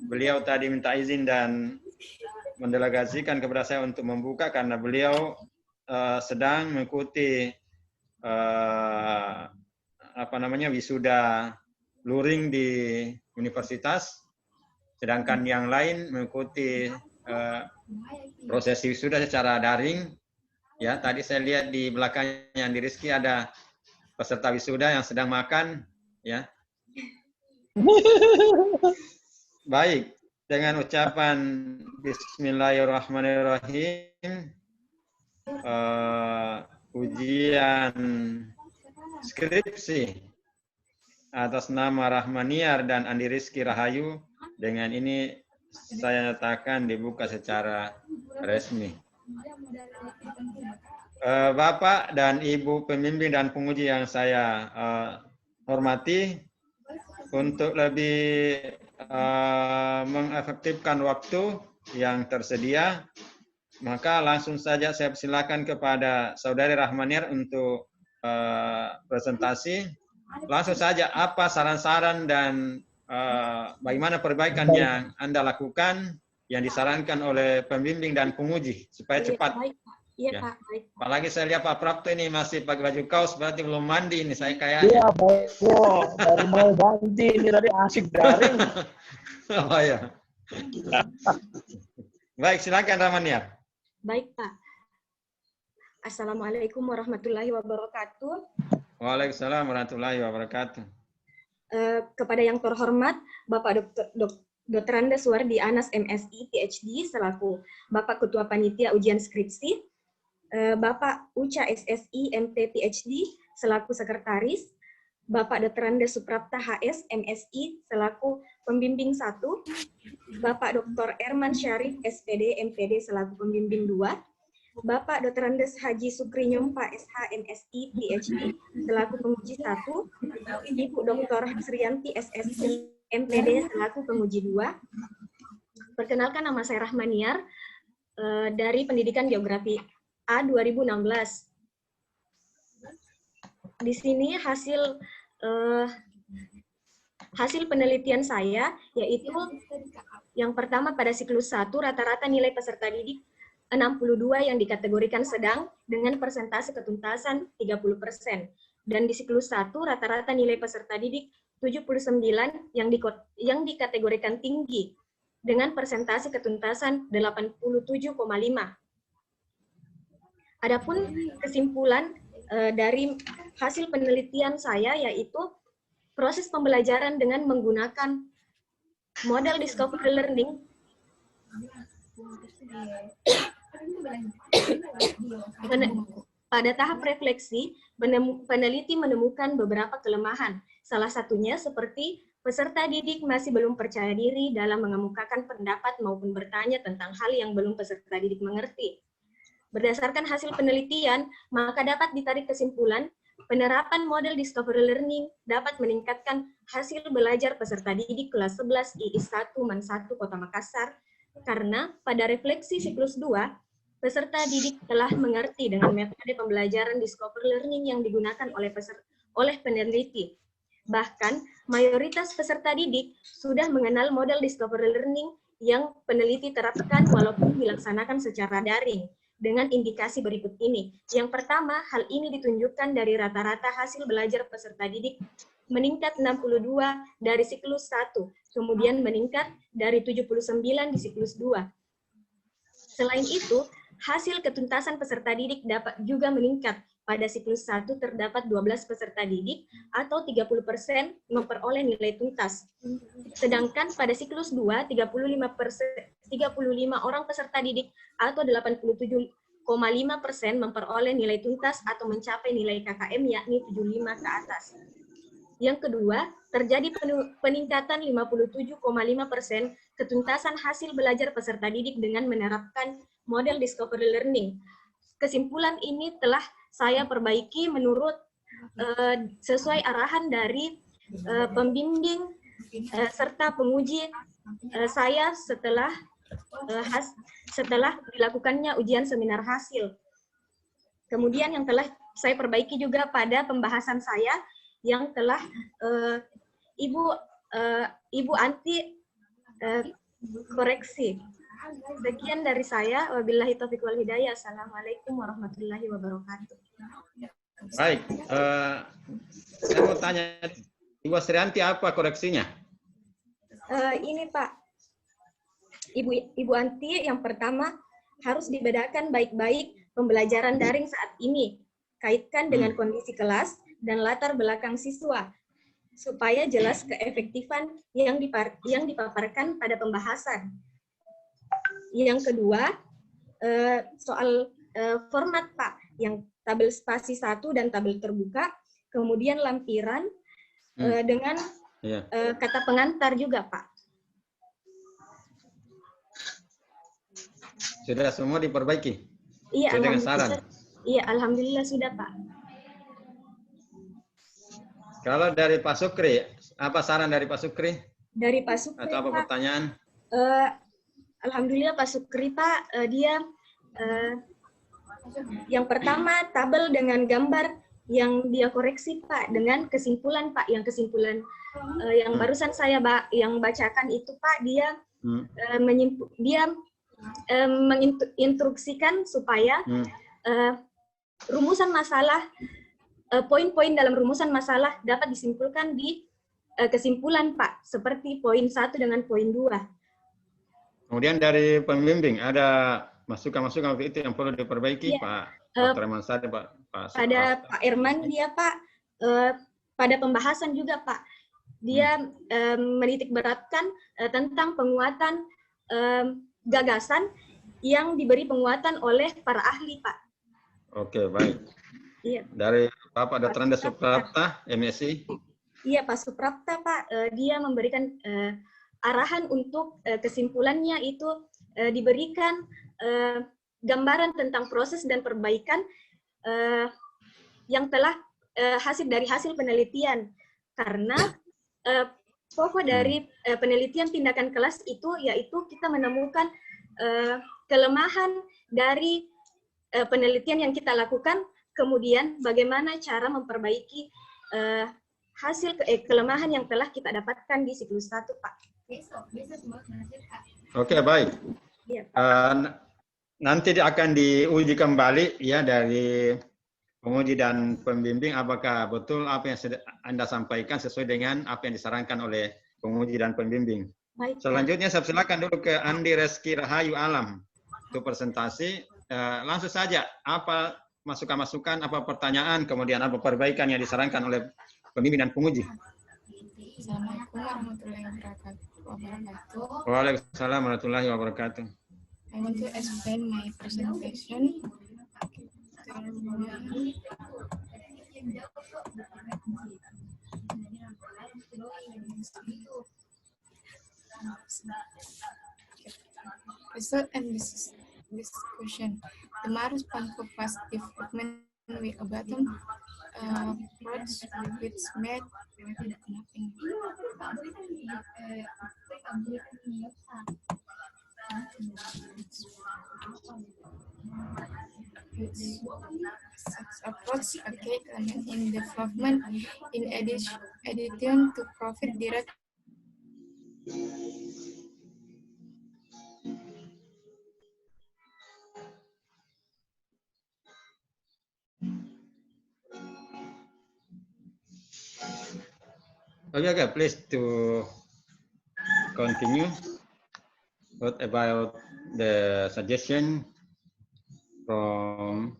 beliau tadi minta izin dan mendelegasikan kepada saya untuk membuka karena beliau sedang mengikuti wisuda luring di universitas, sedangkan yang lain mengikuti prosesi wisuda secara daring. Ya, tadi saya lihat di belakangnya Andi Rizky ada peserta wisuda yang sedang makan, ya. Baik, dengan ucapan Bismillahirrahmanirrahim, ujian skripsi atas nama Rahmaniar dan Andi Rizky Rahayu dengan ini saya nyatakan dibuka secara resmi. Bapak dan Ibu pembimbing dan penguji yang saya hormati, untuk lebih mengefektifkan waktu yang tersedia, maka langsung saja saya silakan kepada Saudari Rahmaniar untuk presentasi. Langsung saja, apa saran-saran dan bagaimana perbaikan yang Anda lakukan yang disarankan oleh pembimbing dan penguji supaya cepat. Baik, Pak. Iya, Ya. Pak. Baik. Apalagi saya lihat Pak Prapto ini masih pakai baju kaos, berarti belum mandi ini saya kayaknya. Iya, baru mau ganti ini tadi asik daring. Oh ya. Baik, silakan Rahmaniar. Baik, Pak. Assalamualaikum warahmatullahi wabarakatuh. Waalaikumsalam warahmatullahi wabarakatuh. Kepada yang terhormat Bapak Dr. Andes Suwardi Anas MSI PhD selaku Bapak Ketua Panitia Ujian Skripsi, Bapak Uca SSI MT PhD selaku Sekretaris, Bapak Dr. Andes Suprapta HS MSI selaku Pembimbing 1, Bapak Dr. Erman Syarif SPD MPD selaku Pembimbing 2, Bapak Dr. Andes Haji Sukri Nyompa SH MSI PhD selaku Penguji 1, Ibu Dr. Hasrianti SSI MPD selaku Penguji 2. Perkenalkan, nama saya Rahmaniar dari Pendidikan Geografi A 2016. Di sini hasil penelitian saya yaitu yang pertama pada siklus 1 rata-rata nilai peserta didik 62 yang dikategorikan sedang dengan persentase ketuntasan 30%. Dan di siklus 1 rata-rata nilai peserta didik 79 yang dikategorikan tinggi dengan persentase ketuntasan 87,5. Adapun kesimpulan dari hasil penelitian saya yaitu proses pembelajaran dengan menggunakan model discovery learning pada tahap refleksi, peneliti menemukan beberapa kelemahan. Salah satunya seperti peserta didik masih belum percaya diri dalam mengemukakan pendapat maupun bertanya tentang hal yang belum peserta didik mengerti. Berdasarkan hasil penelitian, maka dapat ditarik kesimpulan penerapan model discovery learning dapat meningkatkan hasil belajar peserta didik kelas 11 IIS 1 MAN 1 Kota Makassar karena pada refleksi siklus 2, peserta didik telah mengerti dengan metode pembelajaran discovery learning yang digunakan oleh peneliti. Bahkan, mayoritas peserta didik sudah mengenal model discovery learning yang peneliti terapkan walaupun dilaksanakan secara daring. Dengan indikasi berikut ini. Yang pertama, hal ini ditunjukkan dari rata-rata hasil belajar peserta didik meningkat 62 dari siklus 1, kemudian meningkat dari 79 di siklus 2. Selain itu, hasil ketuntasan peserta didik dapat juga meningkat. Pada siklus 1 terdapat 12 peserta didik atau 30% memperoleh nilai tuntas. Sedangkan pada siklus 2, 35 orang peserta didik atau 87,5% memperoleh nilai tuntas atau mencapai nilai KKM yakni 75 ke atas. Yang kedua, terjadi peningkatan 57,5% ketuntasan hasil belajar peserta didik dengan menerapkan model discovery learning. Kesimpulan ini telah saya perbaiki menurut sesuai arahan dari pembimbing serta penguji saya setelah dilakukannya ujian seminar hasil. Kemudian yang telah saya perbaiki juga pada pembahasan saya yang telah Ibu Anti koreksi. Sekian dari saya. Wabillahi taufiq wal hidayah. Assalamualaikum warahmatullahi wabarakatuh. Baik, saya mau tanya, Ibu Asrianti apa koreksinya? Ini Pak, Ibu Anti, yang pertama harus dibedakan baik-baik pembelajaran daring saat ini, kaitkan dengan kondisi kelas dan latar belakang siswa, supaya jelas keefektifan yang dipaparkan pada pembahasan. Yang kedua, soal format Pak, yang tabel spasi 1 dan tabel terbuka, kemudian lampiran dengan kata pengantar juga Pak. Sudah semua diperbaiki? Iya, dengan saran? Iya, alhamdulillah sudah Pak. Kalau dari Pak Sukri, apa saran dari Pak Sukri? Dari Pak Sukri, atau apa Pak, pertanyaan? Alhamdulillah Pak Sukri Pak, dia yang pertama tabel dengan gambar yang dia koreksi Pak, dengan kesimpulan Pak, yang kesimpulan yang barusan saya yang bacakan itu Pak, dia menginstruksikan supaya rumusan masalah, poin-poin dalam rumusan masalah dapat disimpulkan di kesimpulan Pak, seperti poin 1 dengan poin 2. Kemudian dari pembimbing ada masukan-masukan itu yang perlu diperbaiki, Pak Dr. Mansari, Pak pada Pak Erman, dia Pak pada pembahasan juga Pak, dia menitik beratkan tentang penguatan gagasan yang diberi penguatan oleh para ahli Pak. Oke, baik. Iya. Dari Bapak Dr. Andes Suprapta, MSI. Iya, Pak Suprapta Pak, dia memberikan arahan untuk kesimpulannya itu diberikan gambaran tentang proses dan perbaikan yang telah hasil penelitian, karena pokok dari penelitian tindakan kelas itu yaitu kita menemukan kelemahan dari penelitian yang kita lakukan, kemudian bagaimana cara memperbaiki hasil kelemahan yang telah kita dapatkan di siklus 1 Pak. Oke, baik. Ya, nanti akan diuji kembali ya dari penguji dan pembimbing apakah betul apa yang Anda sampaikan sesuai dengan apa yang disarankan oleh penguji dan pembimbing. Baik, selanjutnya saya silakan dulu ke Andi Reski Rahayu Alam untuk presentasi. Langsung saja, apa masukan-masukan, apa pertanyaan, kemudian apa perbaikan yang disarankan oleh pembimbing dan penguji. Assalamualaikum warahmatullahi wabarakatuh. Waalaikumsalam warahmatullahi wabarakatuh. I want to explain my presentation. Result and discussion. The Mars Pancopast development with a bottom approach which made approach a key element in development in addition to profit direct. Okay, please to continue. What about the suggestion from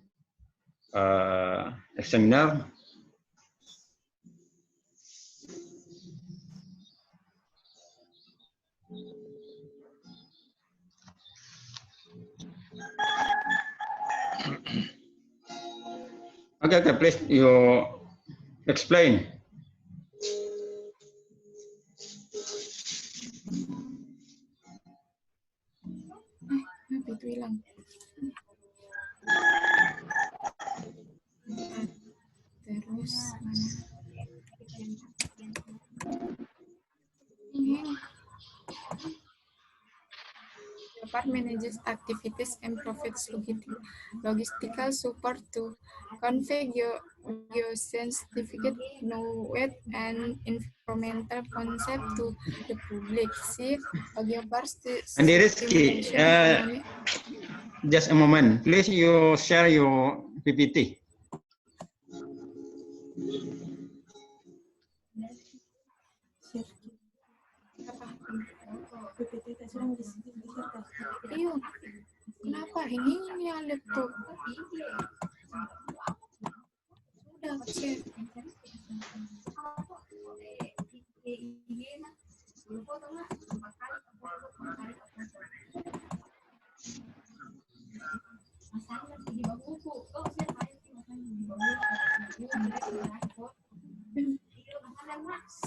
examiner? Okay, please you explain. Itu hilang. Terus mana? GeoPark manages activities and provides logistical support to convey geoscientific knowledge and environmental concept to the public. See, GeoPark Andi Rizky, stimulation economic. just a moment. Please you share your PPT. Iya, kenapa ini yang laptop? Sudah share.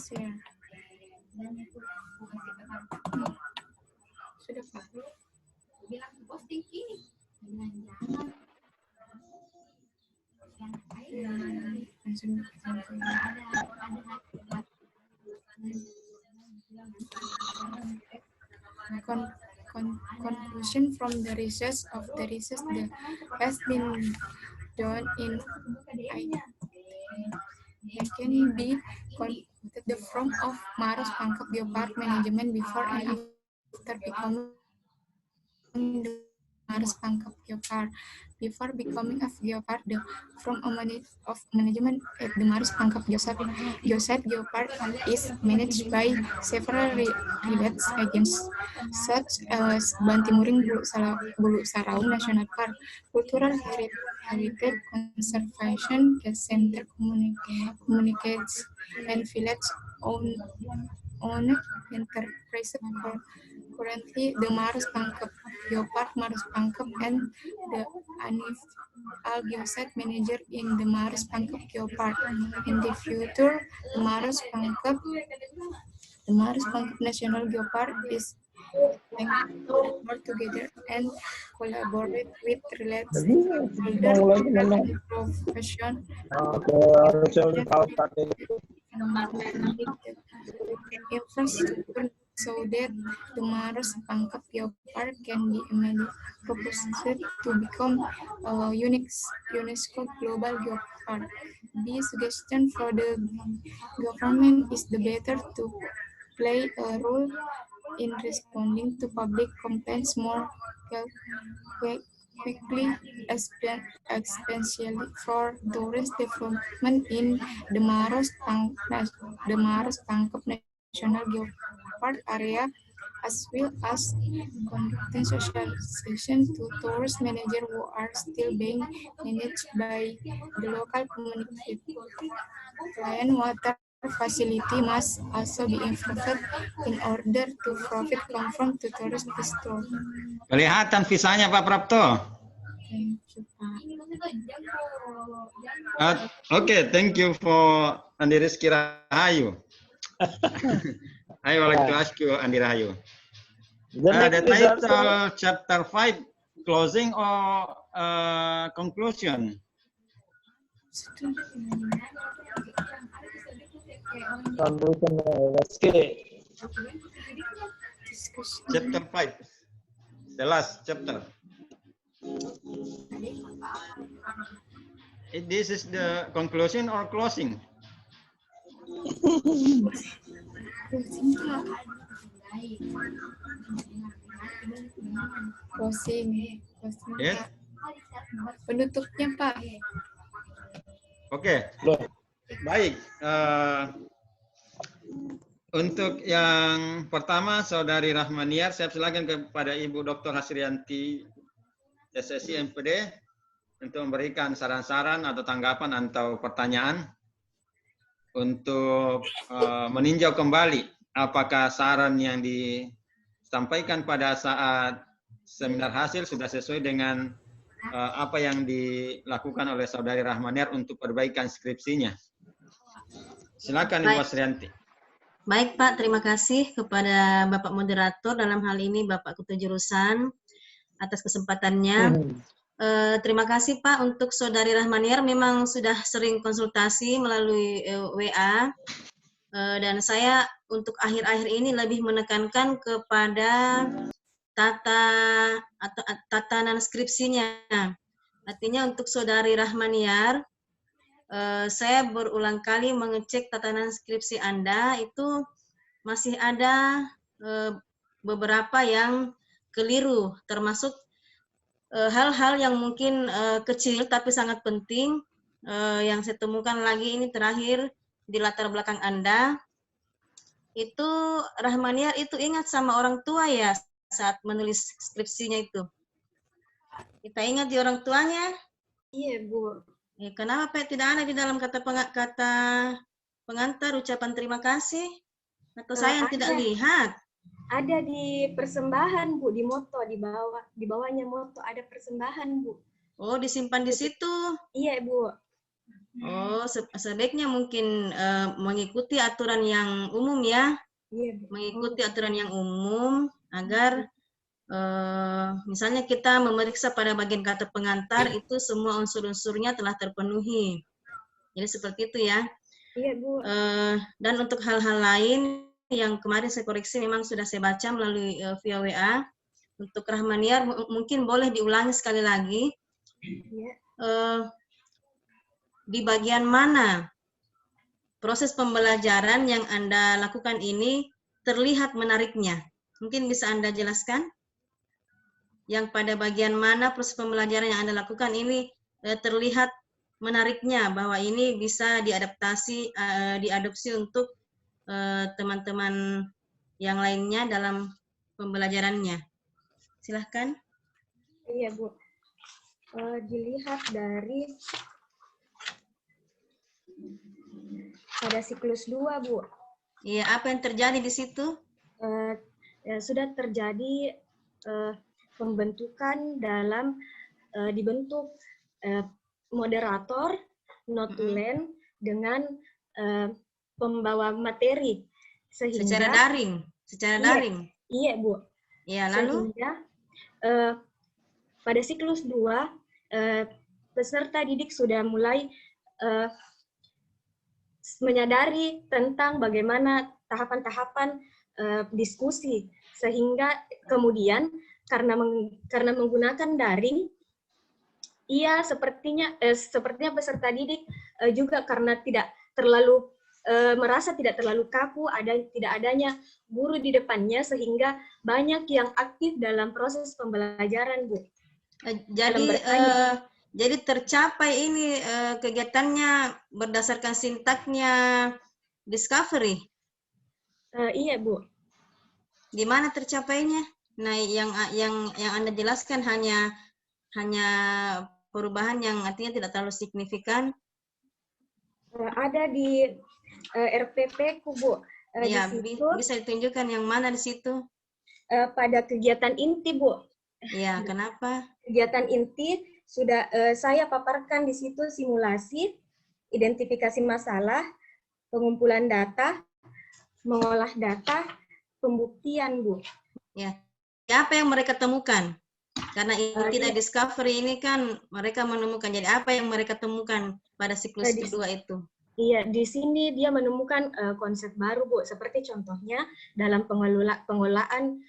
Share. Sudah Pak. Conclusion from the research that has been done in can be concluded the form of Maros Pangkep Geopark management before and after becoming the Maros Pangkep Geopark. Before becoming a geopark, the from of management at the Maros Pangkep Geosite Geopark is managed by several related agencies such as Bantimuring Bulu Saraung National Park, Cultural Heritage Conservation Center, Communicates and Village owned enterprise. Currently, the Maros Pangkep Geopark, Maros Pangkep, and the ANIF Geosite manager in the Maros Pangkep Geopark. In the future, the Maros Pangkep National Geopark is work together and collaborate with related stakeholders and profession infrastructure so that the Maros Pangkep Geopark can be proposed to become a UNESCO Global Geopark. The suggestion for the government is the better to play a role in responding to public complaints more quickly, especially for tourist development in the Maros Pangkep National Geopark area, as well as conducting socialization to tourist managers who are still being managed by the local community. Client water facility must also be improved in order to provide comfort to tourist visitors. Kelihatan visanya Pak Prapto. Okay, thank you for Andi Rizky Rahayu. I would like to ask you, Andi Rahayu. The title chapter 5, closing or conclusion? Conclusion, let's get Chapter 5, the last chapter. This is the conclusion or closing? Closing. Yes. Penutupnya Pak. Oke. Baik. Untuk yang pertama, Saudari Rahmaniar, saya silakan kepada Ibu Dr. Hasrianti, SSI MPD, untuk memberikan saran-saran atau tanggapan atau pertanyaan untuk meninjau kembali apakah saran yang disampaikan pada saat seminar hasil sudah sesuai dengan apa yang dilakukan oleh Saudari Rahmaniar untuk perbaikan skripsinya. Silakan Ibu Hasrianti. Baik Pak, terima kasih kepada Bapak Moderator, dalam hal ini Bapak Ketua Jurusan atas kesempatannya. Terima kasih Pak untuk Saudari Rahmaniar, memang sudah sering konsultasi melalui WA, dan saya untuk akhir-akhir ini lebih menekankan kepada tatanan skripsinya. Artinya untuk Saudari Rahmaniar, saya berulang kali mengecek tatanan skripsi Anda, itu masih ada beberapa yang keliru, termasuk hal-hal yang mungkin kecil tapi sangat penting. Yang saya temukan lagi ini terakhir di latar belakang Anda, itu Rahmaniar itu ingat sama orang tua ya saat menulis skripsinya itu. Kita ingat di orang tuanya? Iya, Bu. Ya, kenapa Pak tidak ada di dalam kata pengantar ucapan terima kasih? Atau saya yang tidak lihat? Ada di persembahan, Bu, di moto, di bawahnya moto ada persembahan, Bu. Oh, disimpan di situ. Iya, Bu. Oh, sebaiknya mungkin mengikuti aturan yang umum ya. Iya, Bu. Mengikuti aturan yang umum agar misalnya kita memeriksa pada bagian kata pengantar itu semua unsur-unsurnya telah terpenuhi. Jadi seperti itu ya. Iya, Bu. Dan untuk hal-hal lain yang kemarin saya koreksi memang sudah saya baca melalui via WA. Untuk Rahmaniar mungkin boleh diulangi sekali lagi. Iya. Di bagian mana proses pembelajaran yang Anda lakukan ini terlihat menariknya? Mungkin bisa Anda jelaskan? Yang pada bagian mana proses pembelajaran yang Anda lakukan ini terlihat menariknya, bahwa ini bisa diadopsi untuk teman-teman yang lainnya dalam pembelajarannya. Silahkan. Iya, Bu. Dilihat dari pada siklus 2, Bu. Iya, apa yang terjadi di situ? Sudah terjadi pembentukan dalam dibentuk moderator, notulen dengan pembawa materi sehingga Secara daring. Iya, Bu. Iya, lalu Sehingga pada siklus 2 peserta didik sudah mulai menyadari tentang bagaimana tahapan-tahapan diskusi, sehingga kemudian karena menggunakan daring, ia sepertinya peserta didik juga karena tidak terlalu merasa tidak terlalu kaku, tidak adanya guru di depannya, sehingga banyak yang aktif dalam proses pembelajaran, Bu. Jadi tercapai ini kegiatannya berdasarkan sintaknya discovery. Iya, Bu. Di mana tercapainya? Nah, yang Anda jelaskan hanya perubahan yang artinya tidak terlalu signifikan. Ada di RPP ku, Bu. Ya, di situ, bisa ditunjukkan yang mana di situ? Pada kegiatan inti, Bu. Ya, kenapa? Kegiatan inti sudah saya paparkan di situ simulasi, identifikasi masalah, pengumpulan data, mengolah data, pembuktian, Bu. Ya, apa yang mereka temukan? Karena inti dari discovery ini kan mereka menemukan. Jadi apa yang mereka temukan pada siklus kedua itu? Iya, di sini dia menemukan konsep baru, Bu. Seperti contohnya dalam pengelolaan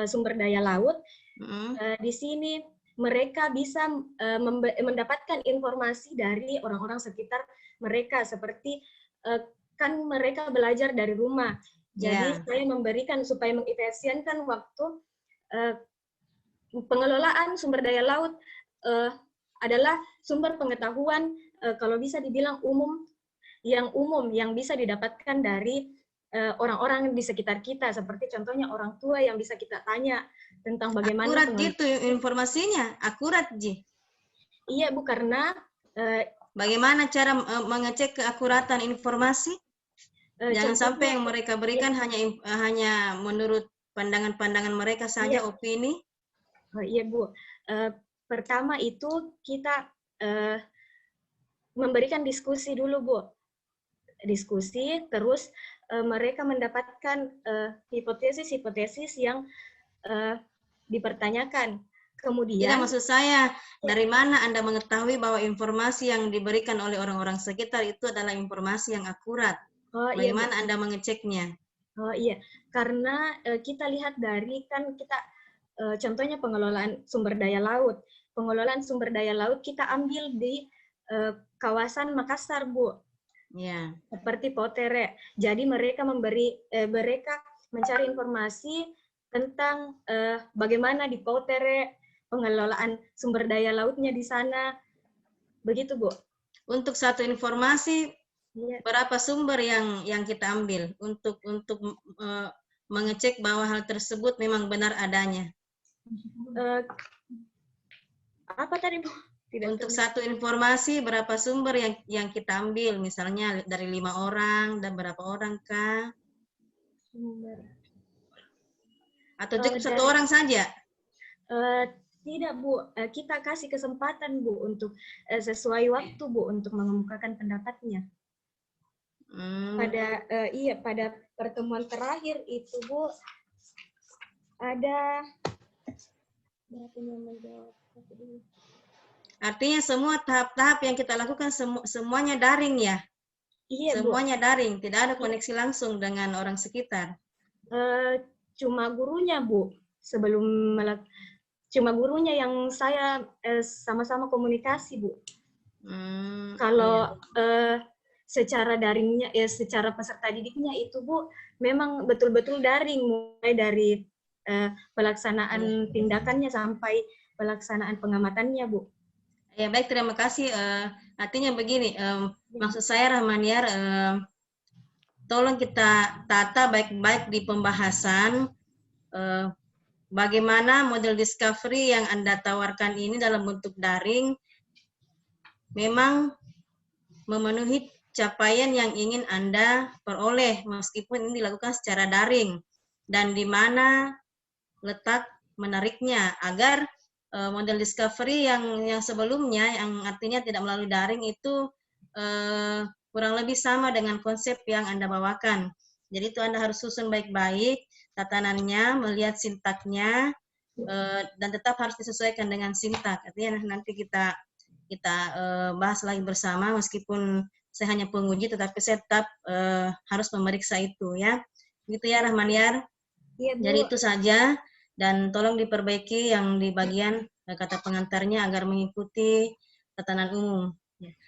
sumber daya laut. Di sini mereka bisa mendapatkan informasi dari orang-orang sekitar mereka, seperti kan mereka belajar dari rumah. Jadi saya memberikan supaya mengefisienkan waktu. Pengelolaan sumber daya laut adalah sumber pengetahuan kalau bisa dibilang umum yang bisa didapatkan dari orang-orang di sekitar kita, seperti contohnya orang tua yang bisa kita tanya tentang bagaimana akurat gitu informasinya, akurat Ji. Iya, Bu, karena bagaimana cara mengecek keakuratan informasi? Jangan sampai yang mereka berikan hanya menurut pandangan-pandangan mereka saja, opini. Iya, Bu. Pertama itu kita memberikan diskusi dulu, Bu. Diskusi, terus mereka mendapatkan hipotesis-hipotesis yang dipertanyakan. Kemudian, maksud saya, dari mana Anda mengetahui bahwa informasi yang diberikan oleh orang-orang sekitar itu adalah informasi yang akurat? Bagaimana Anda mengeceknya? Oh iya, karena kita lihat dari kan kita contohnya pengelolaan sumber daya laut. Pengelolaan sumber daya laut kita ambil di kawasan Makassar, Bu. Ya. Seperti Potere. Jadi mereka mereka mencari informasi tentang bagaimana di Potere pengelolaan sumber daya lautnya di sana. Begitu, Bu. Untuk satu informasi Iya. berapa sumber yang kita ambil untuk mengecek bahwa hal tersebut memang benar adanya? Apa tadi, Bu? Untuk satu informasi berapa sumber yang kita ambil? Misalnya dari 5 orang dan berapa orang kah? Sumber. Atau cukup satu orang saja? Tidak, Bu. Kita kasih kesempatan, Bu, untuk sesuai waktu, Bu, untuk mengemukakan pendapatnya. Pada pertemuan terakhir itu, Bu, ada berapa yang menjawab? Artinya semua tahap-tahap yang kita lakukan semuanya daring ya? Iya, semuanya Bu. Daring, tidak ada koneksi langsung dengan orang sekitar? Cuma gurunya, Bu. Cuma gurunya yang saya sama-sama komunikasi, Bu. Kalau secara daringnya, secara peserta didiknya itu, Bu, memang betul-betul daring, mulai dari pelaksanaan tindakannya sampai pelaksanaan pengamatannya, Bu. Ya baik, terima kasih. Artinya begini, maksud saya Rahmaniar, tolong kita tata baik-baik di pembahasan bagaimana model discovery yang Anda tawarkan ini dalam bentuk daring memang memenuhi capaian yang ingin Anda peroleh meskipun ini dilakukan secara daring, dan di mana letak menariknya agar model discovery yang sebelumnya yang artinya tidak melalui daring itu kurang lebih sama dengan konsep yang Anda bawakan. Jadi itu Anda harus susun baik-baik tatanannya, melihat sintaknya, dan tetap harus disesuaikan dengan sintak. Artinya nanti kita bahas lagi bersama, meskipun saya hanya penguji, tetapi saya tetap harus memeriksa itu ya. Gitu ya Rahmaniar. Iya, Bu. Jadi itu saja, dan tolong diperbaiki yang di bagian kata pengantarnya agar mengikuti tatanan umum.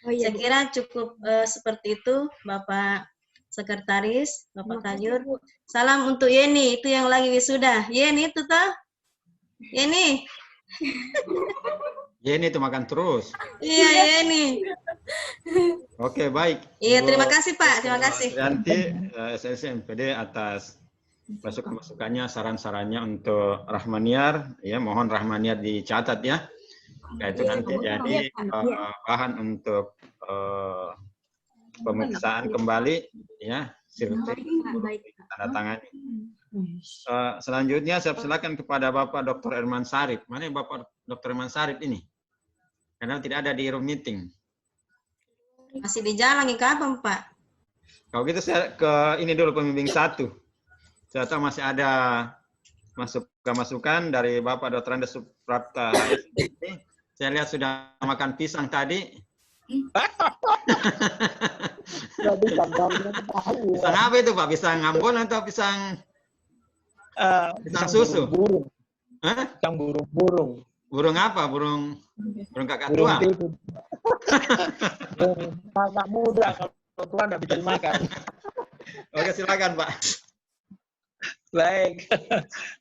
Oh, iya, saya kira cukup seperti itu, Bapak Sekretaris, Bapak Tajur. Salam untuk Yeni, itu yang lagi wisuda. Yeni itu toh? Yeni. Yeni itu makan terus. Iya, Yeni. Oke, baik. Iya, terima kasih Pak, terima kasih. Nanti SLC MPD atas masukan-masukannya, saran-sarannya untuk Rahmaniar, ya mohon Rahmaniar dicatat ya. Itu nanti jadi bahan untuk pemeriksaan kembali ya, tanda tangan. Selanjutnya saya silakan kepada Bapak Dr. Herman Sarip. Mana Bapak Dr. Herman Sarip ini? Karena tidak ada di room meeting. Masih di jalan nih, kapan Pak? Kalau gitu saya ke ini dulu, pembimbing 1. Saya tahu masih ada masukan dari Bapak Dr. Andes Suprapta. Saya lihat sudah makan pisang tadi. Pisang apa itu Pak? Pisang Ambon atau pisang susu? Burung. Hah? Pisang burung-burung. Burung apa? Burung kakak tua? Burung kakak muda, kalau tua nggak bisa dimakan. Oke, silakan Pak. Baik,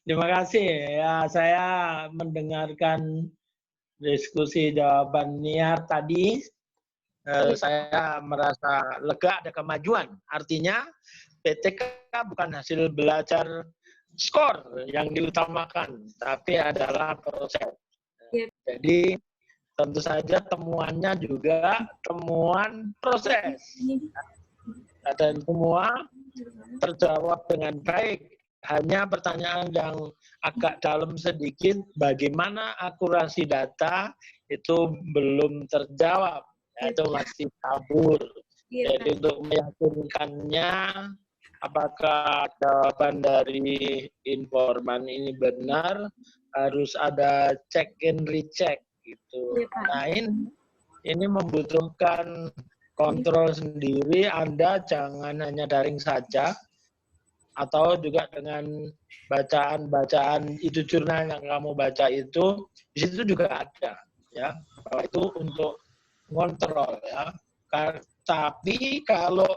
terima kasih. Ya, saya mendengarkan diskusi jawaban Niar tadi. Saya merasa lega, ada kemajuan. Artinya PTK bukan hasil belajar skor yang diutamakan, tapi adalah proses. Jadi tentu saja temuannya juga temuan proses. Dan semua terjawab dengan baik. Hanya pertanyaan yang agak dalam sedikit, bagaimana akurasi data itu belum terjawab, itu masih kabur. Jadi untuk meyakinkannya, apakah jawaban dari informan ini benar, harus ada check and recheck gitu. Nah ini membutuhkan kontrol sendiri. Anda jangan hanya daring saja, atau juga dengan bacaan-bacaan itu jurnal yang kamu baca itu, di situ juga ada ya, bahwa itu untuk ngontrol ya. Tapi kalau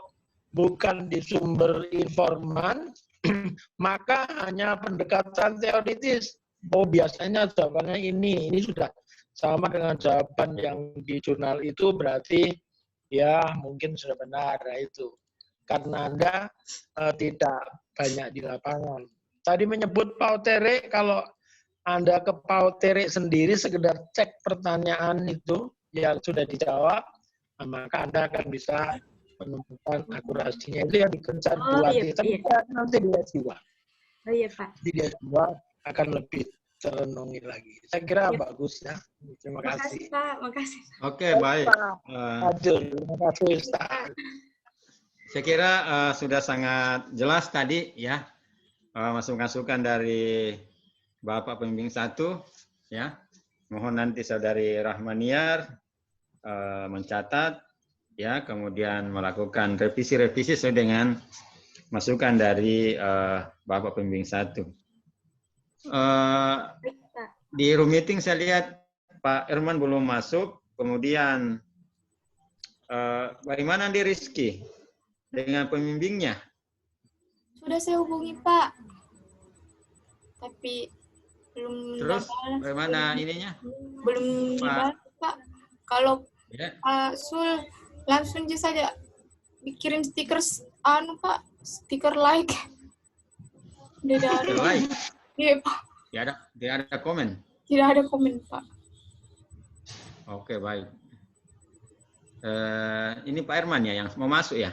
bukan di sumber informan, maka hanya pendekatan teoritis. Oh, biasanya jawabannya ini sudah sama dengan jawaban yang di jurnal itu, berarti ya mungkin sudah benar. Nah, itu karena Anda tidak banyak di lapangan. Tadi menyebut Pautere, kalau Anda ke Pautere sendiri sekedar cek pertanyaan itu yang sudah dijawab, maka Anda akan bisa menemukan akurasinya. Itu yang dikejar dua. Tapi nanti dilihat dua. Oh iya Pak. Dilihat dua akan lebih terenungi lagi. Saya kira bagus ya. Terima kasih. Makasih Pak, makasih. Oke, baik. Terima kasih Ustaz. Saya kira sudah sangat jelas tadi ya, masukan-masukan dari Bapak Pembimbing 1 ya. Mohon nanti Saudari Rahmaniar mencatat ya, kemudian melakukan revisi-revisi sesuai dengan masukan dari Bapak Pembimbing 1. Di room meeting saya lihat Pak Irman belum masuk, kemudian bagaimana di Rizky dengan pembimbingnya? Sudah saya hubungi Pak, tapi belum. Terus bagaimana ininya? Belum dibalas Pak. Kalau Sul langsung saja dikirim stiker Pak, stiker like. Tidak ada like. Iya Pak. Tidak ada komen. Tidak ada komen Pak. Oke, baik. Ini Pak Irman ya yang mau masuk ya?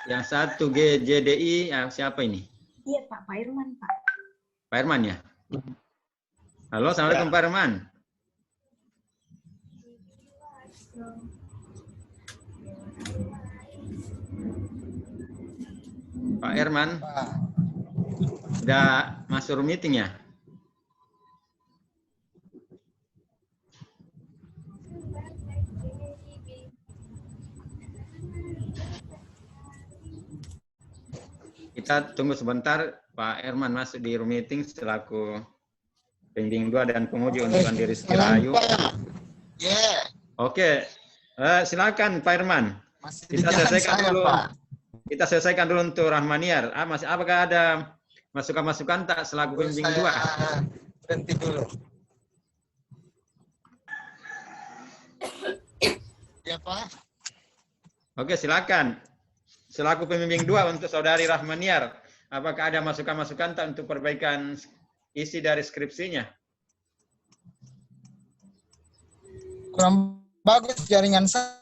Yang satu GJDI siapa ini? Iya Pak, Pak Irman Pak. Pak Irman ya? Halo, Assalamualaikum Pak Irman. Pak Irman, sudah masuk meeting ya? Kita tunggu sebentar Pak Irman masuk di room meeting selaku pembimbing 2 dan penguji untuk Andi Rizky Rahayu. Oke, silakan Pak Irman. Kita selesaikan dulu. Kita selesaikan dulu untuk Rahmaniar. Apakah ada masukan-masukan tak selaku pembimbing 2? Berhenti dulu. Ya Pak. Oke, silakan. Selaku pembimbing 2 untuk Saudari Rahmaniar, apakah ada masukan-masukan tak untuk perbaikan isi dari skripsinya? Kurang bagus jaringan saya.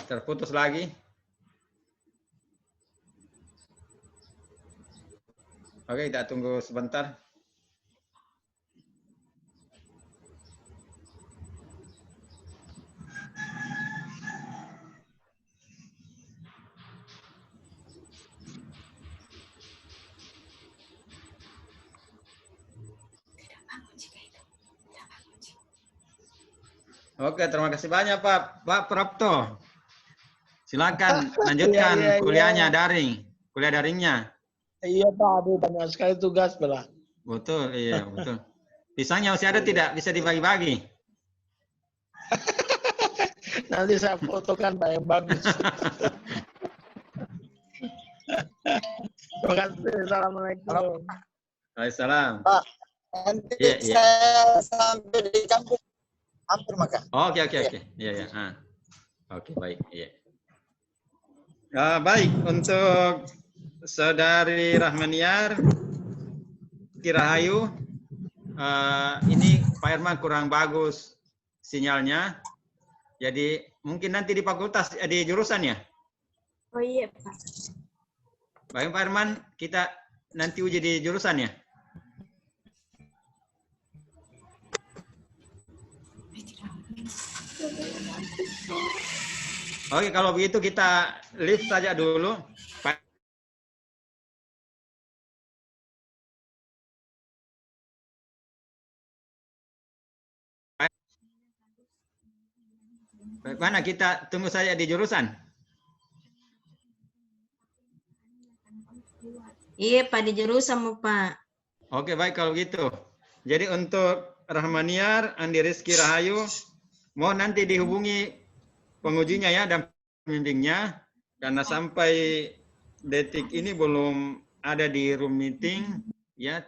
Terputus lagi. Oke, kita tunggu sebentar. Oke, terima kasih banyak Pak Prapto. Silakan lanjutkan kuliahnya daring, kuliah daringnya. Iya Pak, aduh banyak sekali tugas belah. Betul, iya betul. Pisangnya masih ada tidak? Bisa dibagi-bagi. Nanti saya fotokan Pak yang bagus. Terima kasih. Assalamualaikum. Waalaikumsalam. Pak, nanti saya sampai di kampus hampir makan. Oke. Iya. Oke, baik. Iya. Baik, untuk Saudari Rahmaniar Rahayu, ini Pak Irman kurang bagus sinyalnya. Jadi mungkin nanti di fakultas, di jurusan ya? Oh iya Pak. Baik Pak Irman, kita nanti uji di jurusan ya? Oke, kalau begitu kita lift saja dulu. Mana kita tunggu saja di jurusan? Iya, Pak, di jurusan, Pak. Oke, baik kalau gitu. Jadi untuk Rahmaniar, Andi Rizky Rahayu, mohon nanti dihubungi pengujinya ya dan pembimbingnya, karena sampai detik ini belum ada di room meeting, ya,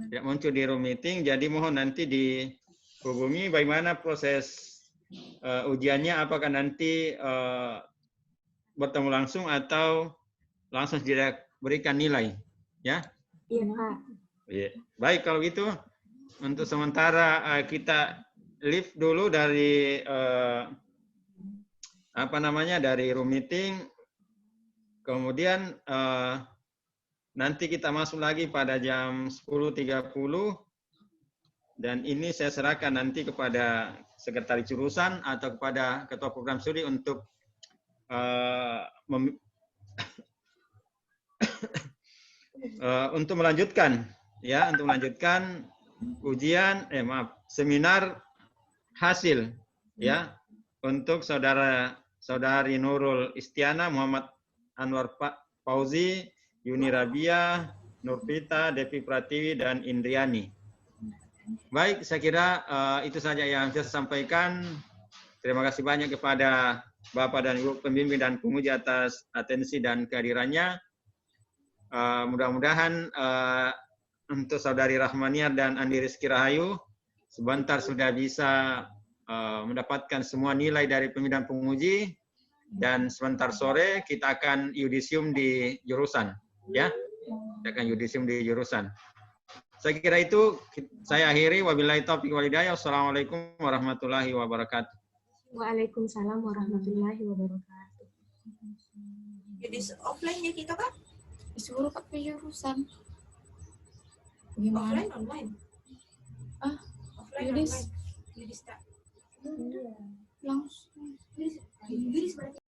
tidak muncul di room meeting, jadi mohon nanti dihubungi bagaimana proses ujiannya, apakah nanti bertemu langsung atau langsung diberikan nilai, ya? Iya, Pak. Iya. Baik kalau gitu, untuk sementara kita leave dulu dari dari room meeting, kemudian nanti kita masuk lagi pada jam 10.30 dan ini saya serahkan nanti kepada sekretaris jurusan atau kepada ketua program studi untuk untuk melanjutkan ya, untuk melanjutkan ujian seminar hasil ya untuk saudari Nurul Istiana, Muhammad Anwar Fauzi, Yuni Rabia, Nurvita, Devi Pratiwi, dan Indriani. Baik, saya kira itu saja yang saya sampaikan. Terima kasih banyak kepada Bapak dan Ibu pembimbing dan penguji atas atensi dan kehadirannya. Mudah-mudahan untuk Saudari Rahmaniar dan Andi Rizky Rahayu sebentar sudah bisa mendapatkan semua nilai dari pembimbing dan penguji, dan sebentar sore kita akan yudisium di jurusan, ya. Kita akan yudisium di jurusan. Saya kira itu saya akhiri. Wabillahi taufiq wal hidayah. Wassalamualaikum warahmatullahi wabarakatuh. Waalaikumsalam warahmatullahi wabarakatuh. Jadi offline ya kita kan? Disuruh pakai jurusan. Gimana? Offline online. Offline online. Yudis tak. Langsung. Yudis berarti